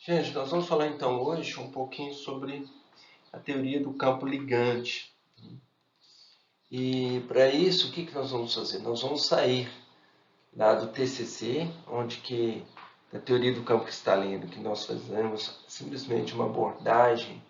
Gente, nós vamos falar então hoje um pouquinho sobre a teoria do campo ligante. E para isso, o que nós vamos fazer? Nós vamos sair lá do TCC, onde que da teoria do campo cristalino, que nós fazemos simplesmente uma abordagem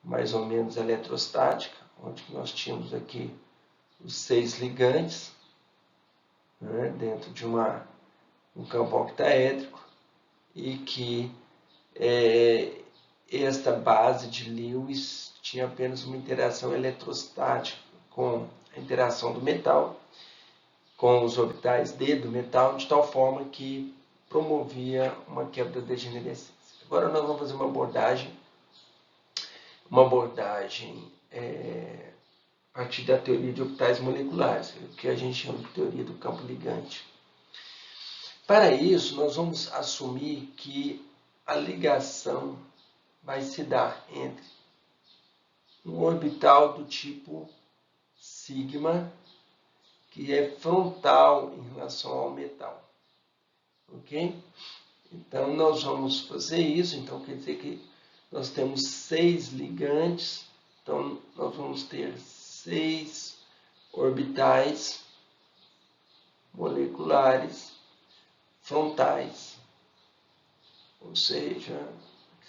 mais ou menos eletrostática, onde que nós tínhamos aqui os 6 ligantes, né, dentro de um campo octaédrico, e que esta base de Lewis tinha apenas uma interação eletrostática com a interação do metal com os orbitais D do metal, de tal forma que promovia uma quebra da degenerescência. Agora nós vamos fazer uma abordagem a partir da teoria de orbitais moleculares, que a gente chama de teoria do campo ligante. Para isso, nós vamos assumir que a ligação vai se dar entre um orbital do tipo sigma, que é frontal em relação ao metal. Ok? Então, nós vamos fazer isso. Então, quer dizer que nós temos 6 ligantes. Então, nós vamos ter 6 orbitais moleculares frontais. Ou seja,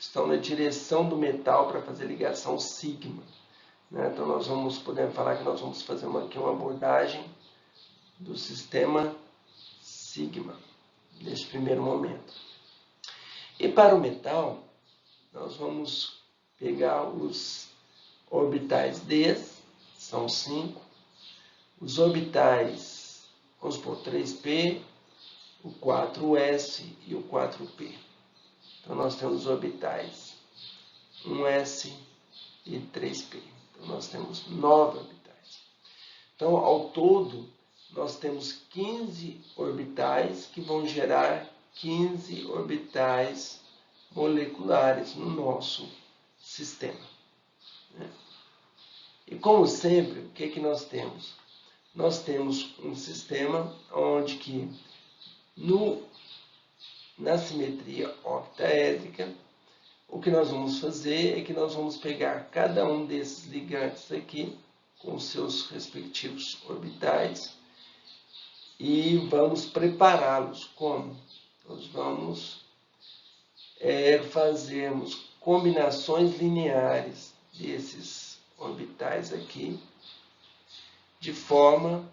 estão na direção do metal para fazer ligação sigma. Então, nós podemos falar que nós vamos fazer aqui uma abordagem do sistema sigma, nesse primeiro momento. E para o metal, nós vamos pegar os orbitais D, são 5, os orbitais, vamos por 3p, o 4s e o 4p. Então, nós temos orbitais 1s e 3p. Então, nós temos 9 orbitais. Então, ao todo, nós temos 15 orbitais que vão gerar 15 orbitais moleculares no nosso sistema. E como sempre, o que nós temos? Nós temos um sistema onde que na simetria octaédrica, o que nós vamos fazer é que nós vamos pegar cada um desses ligantes aqui, com os seus respectivos orbitais, e vamos prepará-los. Como? Nós vamos fazermos combinações lineares desses orbitais aqui, de forma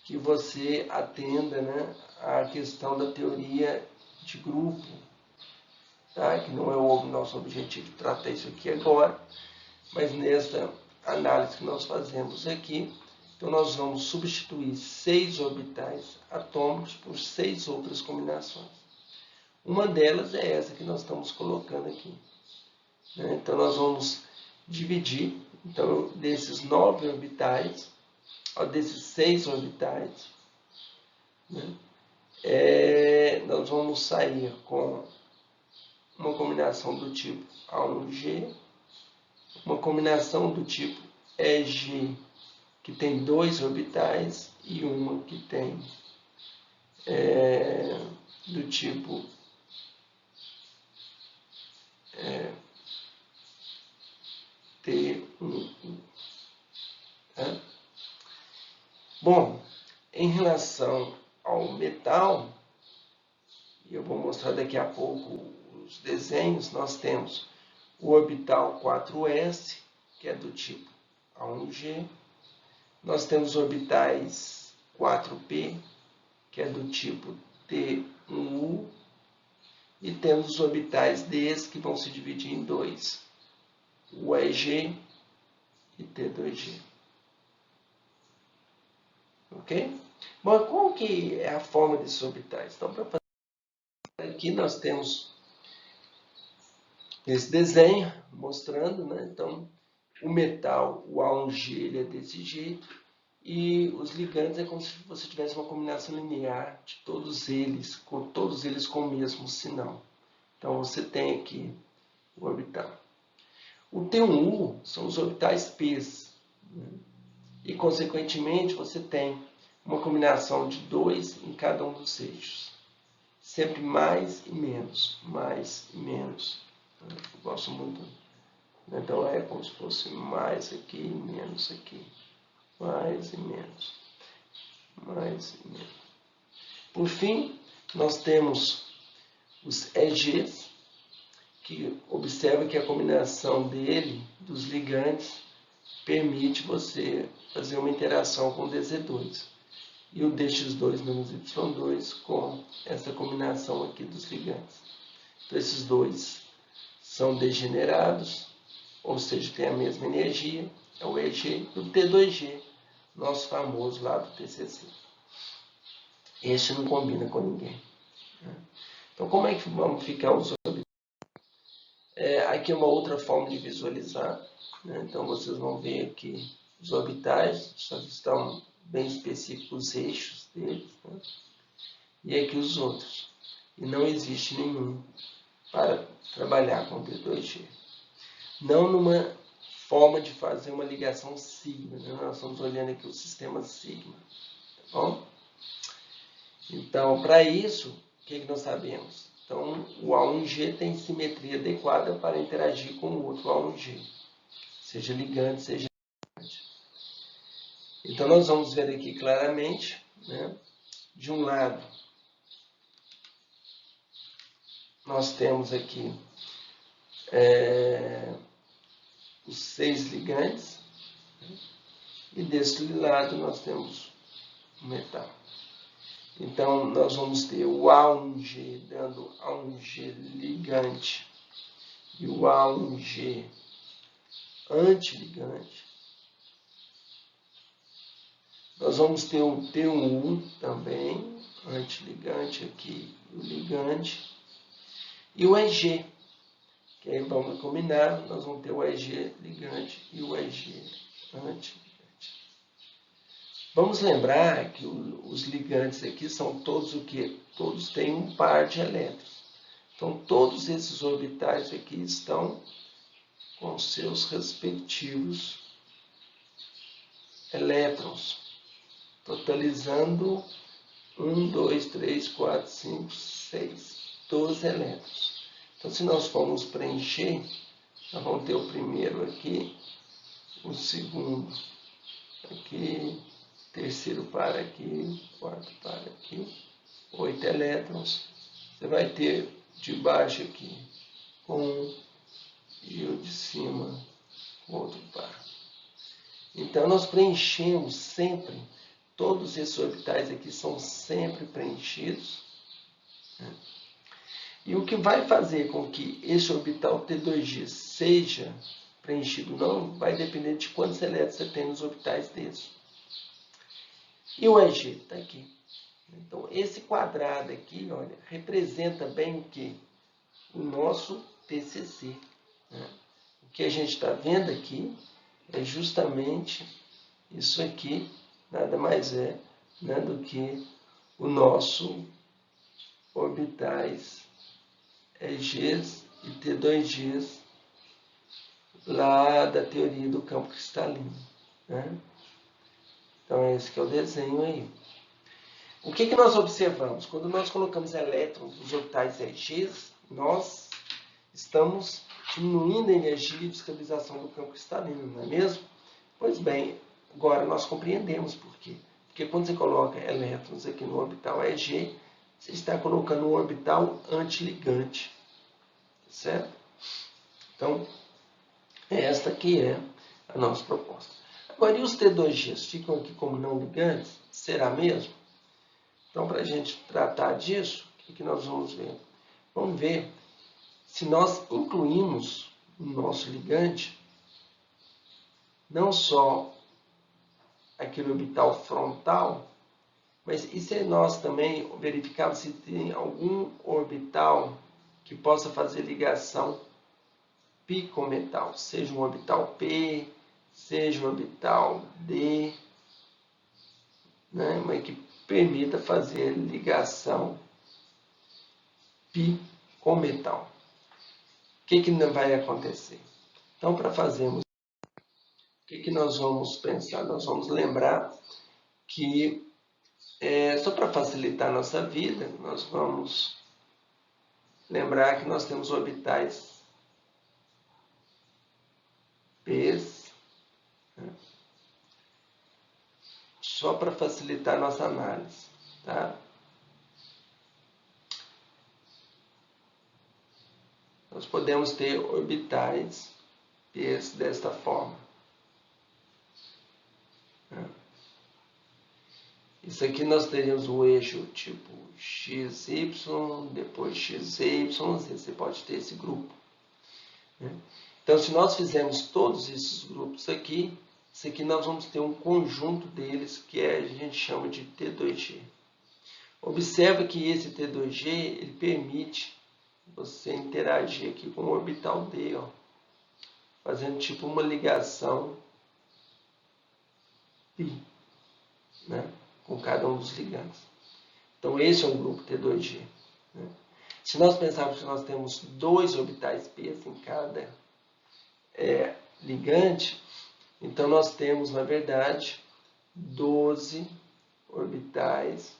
que você atenda, né, à questão da teoria de grupo, tá? Que não é o nosso objetivo tratar isso aqui agora, mas nessa análise que nós fazemos aqui, então nós vamos substituir 6 orbitais atômicos por 6 outras combinações. Uma delas é essa que nós estamos colocando aqui. Então nós vamos dividir, então, desses 9 orbitais, desses 6 orbitais, nós vamos sair com uma combinação do tipo A1G, uma combinação do tipo EG, que tem 2 orbitais, e uma que tem do tipo T1U. Tá? Bom, em relação ao metal, e eu vou mostrar daqui a pouco os desenhos, nós temos o orbital 4s, que é do tipo A1G, nós temos orbitais 4p, que é do tipo T1U, e temos os orbitais Ds, que vão se dividir em 2, o EG e T2G. Ok? Bom, qual que é a forma desses orbitais? Então, para fazer aqui, nós temos esse desenho mostrando, né? Então, o metal, o A1G, ele é desse jeito, e os ligantes é como se você tivesse uma combinação linear de todos eles com o mesmo sinal. Então, você tem aqui o orbital. O T1U são os orbitais P's, né? E, consequentemente, você tem uma combinação de 2 em cada um dos eixos. sempre mais e menos, mais e menos. Eu gosto muito. Então é como se fosse mais aqui e menos aqui. Mais e menos. Mais e menos. Por fim, nós temos os EGs, que observa que a combinação dele, dos ligantes, permite você fazer uma interação com o DZ2. E o DX2 menos Y2 com essa combinação aqui dos ligantes. Então, esses dois são degenerados, ou seja, tem a mesma energia, é o EG, e o T2G, nosso famoso lá do TCC. Este não combina com ninguém. Então, como é que vamos ficar os orbitais? Aqui é uma outra forma de visualizar. Então, vocês vão ver aqui os orbitais, só que estão bem específicos os eixos deles. E aqui os outros. E não existe nenhum para trabalhar com T2G. Não numa forma de fazer uma ligação sigma. Nós estamos olhando aqui o sistema sigma. Tá bom? Então, para isso, o que nós sabemos? Então, o A1G tem simetria adequada para interagir com o outro A1G, seja ligante, seja ligante. Então, nós vamos ver aqui claramente, de um lado, nós temos aqui os 6 ligantes, e desse lado nós temos o metal. Então, nós vamos ter o A1G dando A1G ligante e o A1G antiligante. Nós vamos ter o T1U também, antiligante aqui, o ligante. E o EG, que aí vamos combinar, nós vamos ter o EG ligante e o EG antiligante. Vamos lembrar que os ligantes aqui são todos o quê? Todos têm um par de elétrons. Então, todos esses orbitais aqui estão com seus respectivos elétrons, totalizando 1, 2, 3, 4, 5, 6, 12 elétrons. Então, se nós formos preencher, nós vamos ter o primeiro aqui, o segundo aqui, terceiro par aqui, quarto par aqui, 8 elétrons. Você vai ter de baixo aqui um e o de cima outro par. Então, nós preenchemos sempre, todos esses orbitais aqui são sempre preenchidos. E o que vai fazer com que esse orbital T2G seja preenchido ou não, vai depender de quantos elétrons você tem nos orbitais desses. E o EG está aqui. Então, esse quadrado aqui, olha, representa bem o que? O nosso TCC. O que a gente está vendo aqui é justamente isso aqui, nada mais é do que o nosso orbitais EGs e T2Gs lá da teoria do campo cristalino. Então, esse que é o desenho aí. O que nós observamos? Quando nós colocamos elétrons nos orbitais EGs, nós estamos diminuindo a energia de estabilização do campo cristalino, não é mesmo? Pois bem, agora nós compreendemos por quê. Porque quando você coloca elétrons aqui no orbital EG, você está colocando um orbital antiligante, certo? Então, esta que é a nossa proposta. Agora, e os T2Gs ficam aqui como não ligantes? Será mesmo? Então, para a gente tratar disso, o que nós vamos ver? Vamos ver se nós incluímos no nosso ligante não só aquele orbital frontal, mas e se nós também verificarmos se tem algum orbital que possa fazer ligação π com metal, seja um orbital P, seja um orbital D, mas que permita fazer ligação π com metal. O que vai acontecer? Então, para fazermos, o que nós vamos pensar? Nós vamos lembrar que, só para facilitar a nossa vida, nós vamos lembrar que nós temos orbitais P's, né? Só para facilitar a nossa análise, tá? Nós podemos ter orbitais P's desta forma. Isso aqui nós teríamos o eixo tipo XY, depois XY, você pode ter esse grupo. Então, se nós fizermos todos esses grupos aqui, isso aqui nós vamos ter um conjunto deles que a gente chama de T2G. Observa que esse T2G ele permite você interagir aqui com o orbital D, ó, fazendo tipo uma ligação π, né, com cada um dos ligantes. Então, esse é um grupo T2G. Né? Se nós pensarmos que nós temos 2 orbitais P em cada ligante, então nós temos, na verdade, 12 orbitais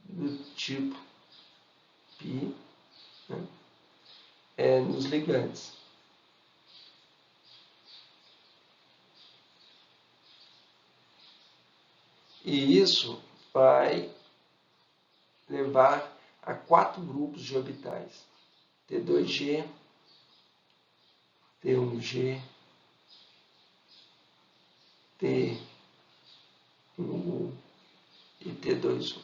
do tipo π, né, nos ligantes. E isso vai levar a 4 grupos de orbitais: T2G, T1G, T1U e T2U.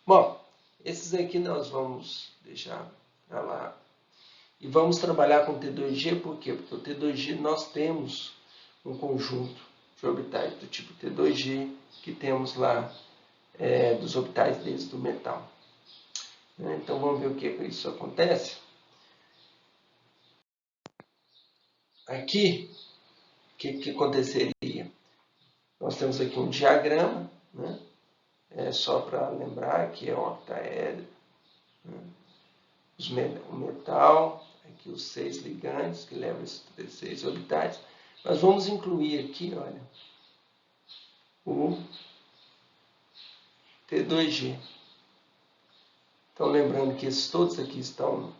Bom, esses aqui nós vamos deixar para lá. E vamos trabalhar com T2G, por quê? Porque o T2G nós temos um conjunto de orbitais do tipo T2G, que temos lá dos orbitais desde do metal. Então vamos ver o que isso acontece. Aqui, o que aconteceria? Nós temos aqui um diagrama, né? Só para lembrar que é um octaédrico, né? O metal, aqui os 6 ligantes que levam esses 16 orbitais. Nós vamos incluir aqui, olha, o T2G. Então, lembrando que esses todos aqui estão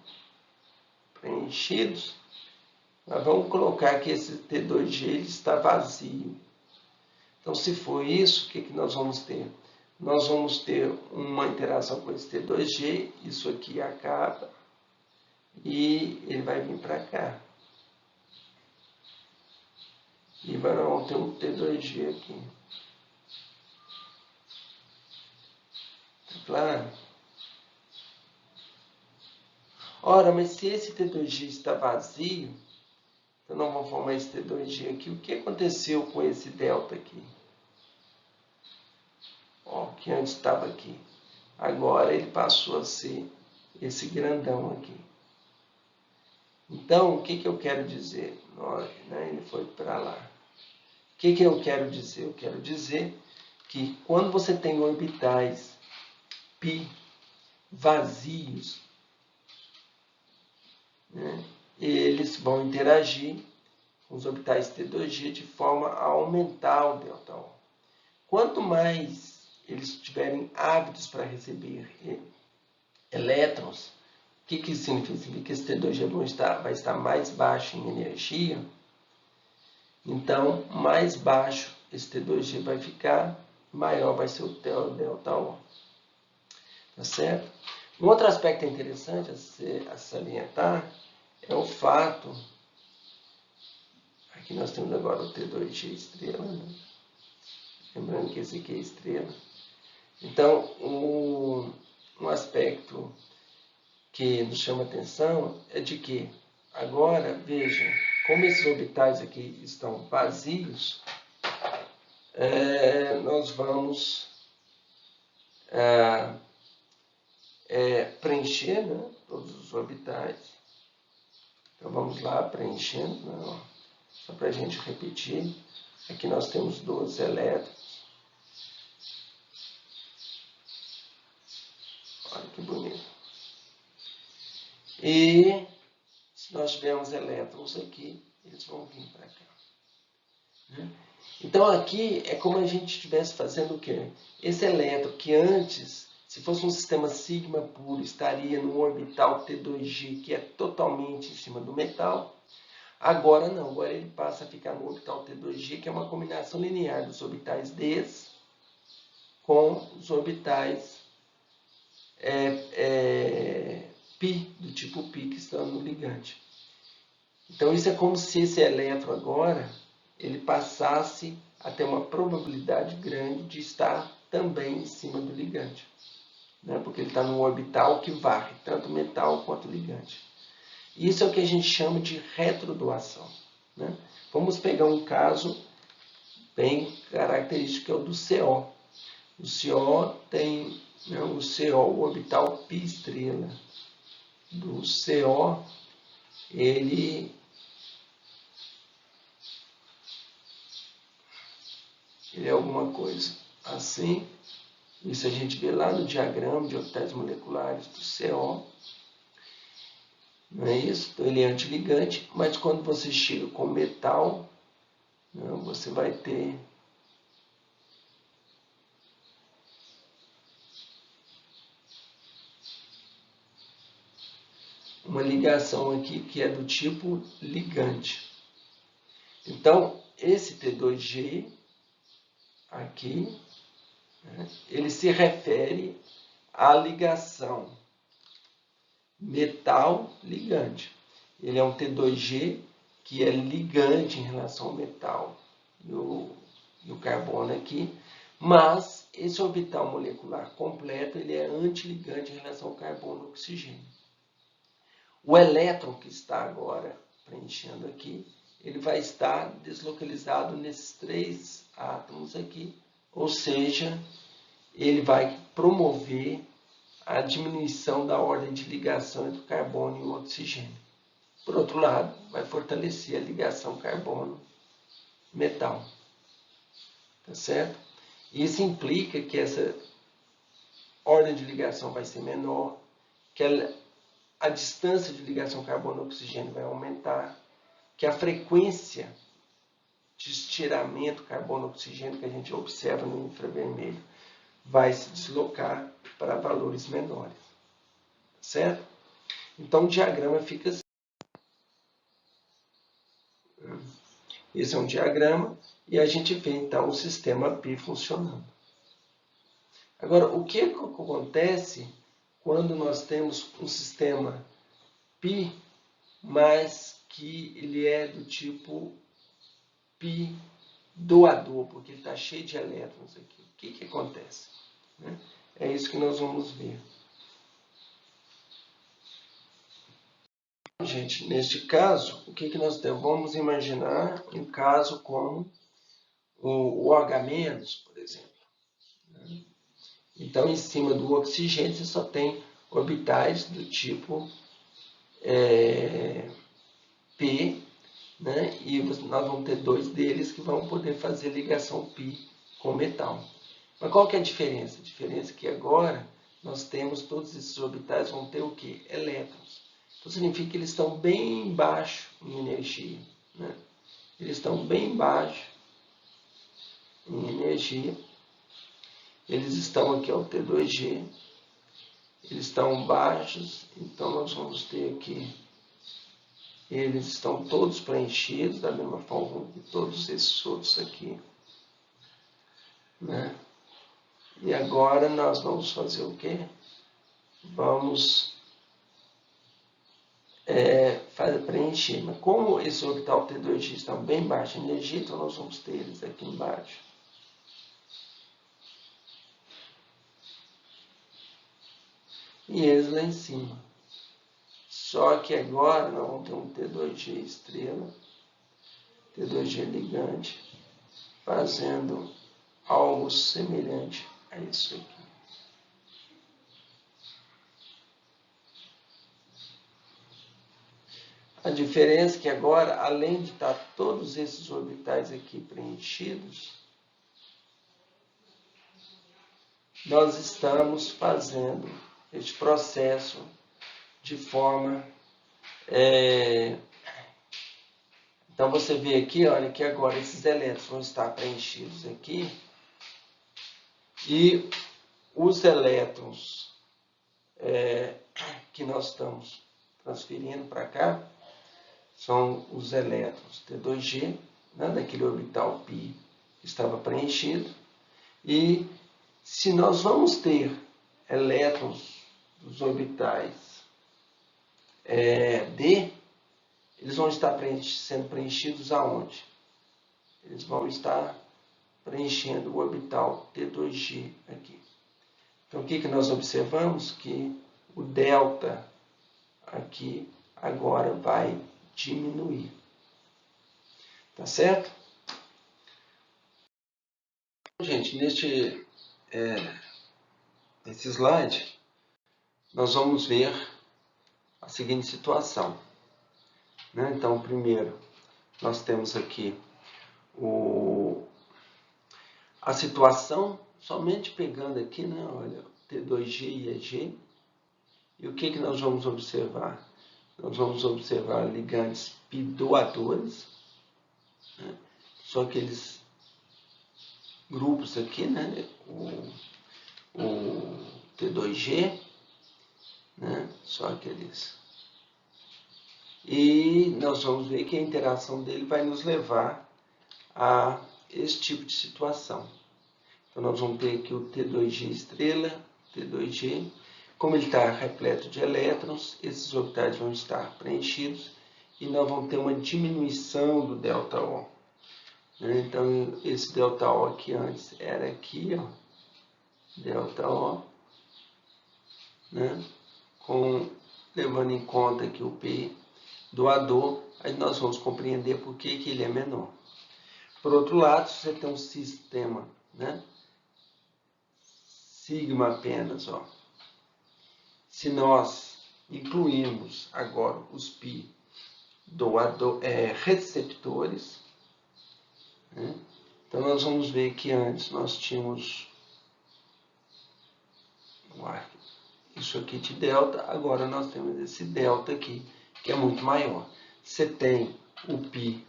preenchidos, nós vamos colocar que esse T2G ele está vazio. Então, se for isso, o que nós vamos ter? Nós vamos ter uma interação com esse T2G, isso aqui acaba, e ele vai vir para cá. E vamos ter um T2G aqui. Tá claro? Ora, mas se esse T2G está vazio, então não vamos formar esse T2G aqui. O que aconteceu com esse delta aqui? Ó, que antes estava aqui. Agora ele passou a ser esse grandão aqui. Então, o que eu quero dizer? Ele foi para lá. O que eu quero dizer? Eu quero dizer que quando você tem orbitais π vazios, né, eles vão interagir com os orbitais T2G de forma a aumentar o ΔO. Quanto mais eles estiverem ávidos para receber elétrons, o que isso significa? Significa que esse T2G vai estar mais baixo em energia. Então, mais baixo esse T2G vai ficar, maior vai ser o ΔO. Tá certo? Um outro aspecto interessante a salientar é o fato, aqui nós temos agora o T2G estrela, né? Lembrando que esse aqui é estrela. Então, um aspecto que nos chama atenção é de que, agora, veja, como esses orbitais aqui estão vazios, nós vamos preencher, né, todos os orbitais. Então vamos lá preenchendo, né, só para a gente repetir. Aqui nós temos 12 elétrons. Olha que bonito. E se nós tivermos elétrons aqui, eles vão vir para cá. Né? Então aqui é como a gente estivesse fazendo o quê? Esse elétron que antes Se fosse um sistema sigma puro, estaria no orbital T2G, que é totalmente em cima do metal. Agora não, agora ele passa a ficar no orbital T2G, que é uma combinação linear dos orbitais Ds com os orbitais π, do tipo π, que estão no ligante. Então isso é como se esse elétron agora, ele passasse a ter uma probabilidade grande de estar também em cima do ligante, né? Porque ele está num orbital que varre tanto metal quanto ligante. Isso é o que a gente chama de retrodoação, né? Vamos pegar um caso bem característico, que é o do CO. O CO tem, né, o CO, o orbital π estrela do CO, ele é alguma coisa assim. Isso a gente vê lá no diagrama de orbitais moleculares do CO. Não é isso? Então ele é antiligante, mas quando você chega com metal, né, você vai ter uma ligação aqui que é do tipo ligante. Então, esse T2G aqui, né, ele se refere à ligação metal-ligante. Ele é um T2G que é ligante em relação ao metal e o carbono aqui, mas esse orbital molecular completo ele é antiligante em relação ao carbono e oxigênio. O elétron que está agora preenchendo aqui, ele vai estar deslocalizado nesses 3 átomos aqui, ou seja, ele vai promover a diminuição da ordem de ligação entre o carbono e o oxigênio. Por outro lado, vai fortalecer a ligação carbono-metal. Tá certo? Isso implica que essa ordem de ligação vai ser menor, que a distância de ligação carbono-oxigênio vai aumentar, que a frequência de estiramento carbono-oxigênio que a gente observa no infravermelho vai se deslocar para valores menores. Certo? Então o diagrama fica assim. Esse é um diagrama e a gente vê então o sistema π funcionando. Agora, o que acontece quando nós temos um sistema π, mas que ele é do tipo π doador, porque ele está cheio de elétrons aqui? O que acontece? É isso que nós vamos ver. Gente, neste caso, o que nós temos? Vamos imaginar um caso como o OH-, por exemplo. Então, em cima do oxigênio, você só tem orbitais do tipo P, né? E nós vamos ter 2 deles que vão poder fazer ligação π com metal. Mas qual que é a diferença? A diferença é que agora nós temos todos esses orbitais vão ter o quê? Elétrons. Então significa que eles estão bem baixo em energia, né? Eles estão bem baixo em energia. Eles estão aqui ao T2G. Eles estão baixos, então nós vamos ter aqui, eles estão todos preenchidos da mesma forma que todos esses outros aqui, né? E agora nós vamos fazer o quê? Vamos preencher. Mas como esse orbital T2G está bem baixo em energia, então nós vamos ter eles aqui embaixo. E eles lá em cima. Só que agora nós vamos ter um T2G estrela, T2G ligante, fazendo algo semelhante a isso aqui. A diferença é que agora, além de estar todos esses orbitais aqui preenchidos, nós estamos fazendo este processo de forma... Então você vê aqui, olha que agora esses elétrons vão estar preenchidos aqui e os elétrons que nós estamos transferindo para cá são os elétrons T2G, né, daquele orbital π que estava preenchido. E se nós vamos ter elétrons dos orbitais D, eles vão estar sendo preenchidos aonde? Eles vão estar preenchendo o orbital T2G aqui. Então, o que nós observamos? Que o delta aqui agora vai diminuir. Tá certo? Gente, nesse slide, nós vamos ver a seguinte situação. Né? Então, primeiro, nós temos aqui a situação, somente pegando aqui, né? Olha, T2G e EG. E o que nós vamos observar? Nós vamos observar ligantes π doadores, né? São aqueles grupos aqui, né? O T2G, né? Só aqueles. E nós vamos ver que a interação dele vai nos levar a esse tipo de situação. Então, nós vamos ter aqui o T2G estrela, T2G. Como ele está repleto de elétrons, esses orbitais vão estar preenchidos e nós vamos ter uma diminuição do ΔO. Então, esse ΔO aqui antes era aqui, ó, ΔO, né? Levando em conta aqui o P doador, aí nós vamos compreender por que ele é menor. Por outro lado, se você tem um sistema, né? Sigma apenas, ó. Se nós incluirmos agora os π receptores, né? Então nós vamos ver que antes nós tínhamos isso aqui de delta, agora nós temos esse delta aqui, que é muito maior. Você tem o π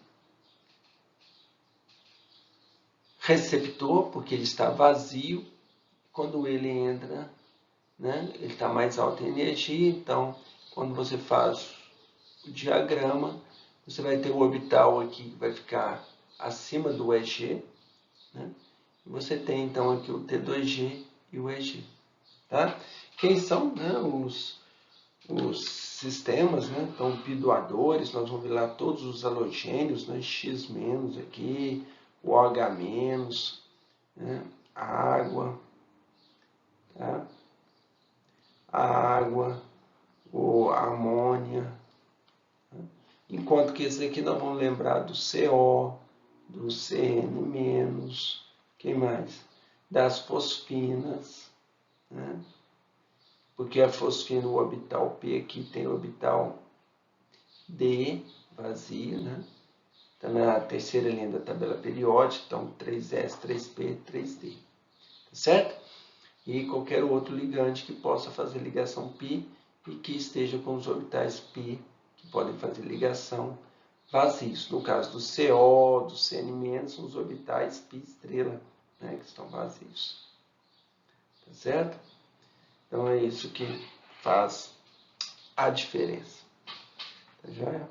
receptor, porque ele está vazio. Quando ele entra, né, ele está mais alta em energia, então quando você faz o diagrama, você vai ter o orbital aqui que vai ficar acima do EG, né? E você tem então aqui o T2G e o EG. Tá? Quem são, né, os sistemas, né? Então, π doadores, nós vamos ver lá todos os halogênios, né? X- aqui, o OH-, né? A água, tá? A água, a amônia, tá? Enquanto que esse aqui nós vamos lembrar do CO, do CN-, quem mais? Das fosfinas, né? Porque a fosfina, o orbital P aqui tem o orbital D vazio, né? Está na terceira linha da tabela periódica, então 3S, 3P, 3D. Tá certo? E qualquer outro ligante que possa fazer ligação π e que esteja com os orbitais π que podem fazer ligação vazios. No caso do CO, do CN-, são os orbitais π estrela, né, que estão vazios. Tá certo? Então é isso que faz a diferença. Tá joia?